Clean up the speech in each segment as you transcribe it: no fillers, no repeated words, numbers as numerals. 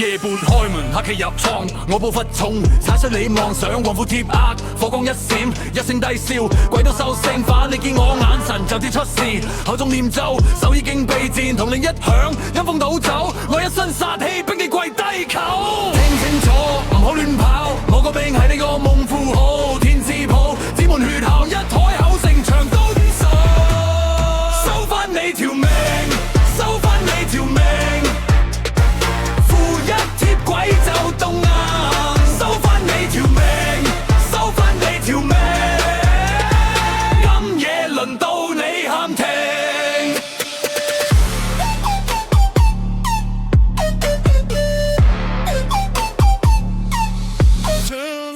夜半開門，黑企入倉，我步伐重，踩上你望上，黃褲貼額，火光一閃，一聲低笑，鬼都收聲反，你見我眼神就知出事，口中念咒，手已經備戰，銅鈴一響，陰風倒走，我一身殺氣，逼你跪低求。聽清楚，唔好亂跑，我個病係你個夢符號，天字譜，只門血校，一台口城牆都收，收返你條命，收返你條命。鬼就凍硬，收返你條命，收返你條命。今夜輪到你喊停。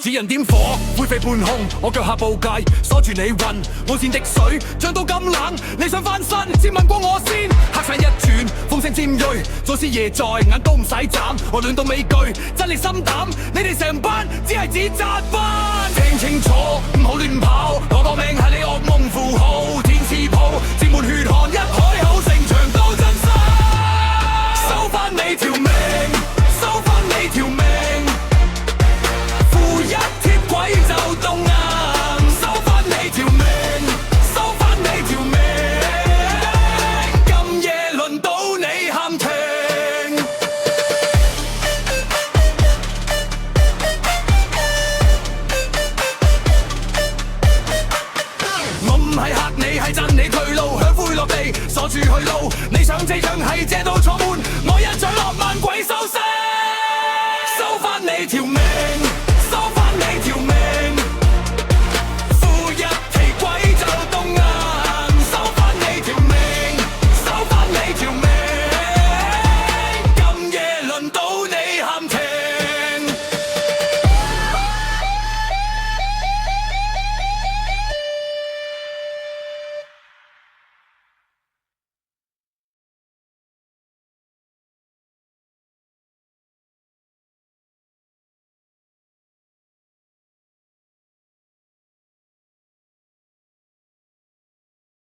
指人點火，灰飛半空，我腳下布戒，鎖住你魂，無線滴水，漲到咁冷，你想翻身，先問過我先。黑傘一轉，風聲尖銳，早知夜在，眼都唔使眨，我亂到尾句，真力心膽，你哋成班只係紙紮班。聽清楚，唔好亂跑，我個命係你噩夢符號，天賜譜，沾滿血汗，一海口城牆都真實。收返你條命，收返你條命。一貼鬼就凍硬，收返你條命，收返你條命。今夜輪到你喊停。我唔係嚇你，係震你退路，響灰落地鎖住去路。你想這樣係借到錯門，我一掌落萬鬼收聲。收返你條命，收返你條命。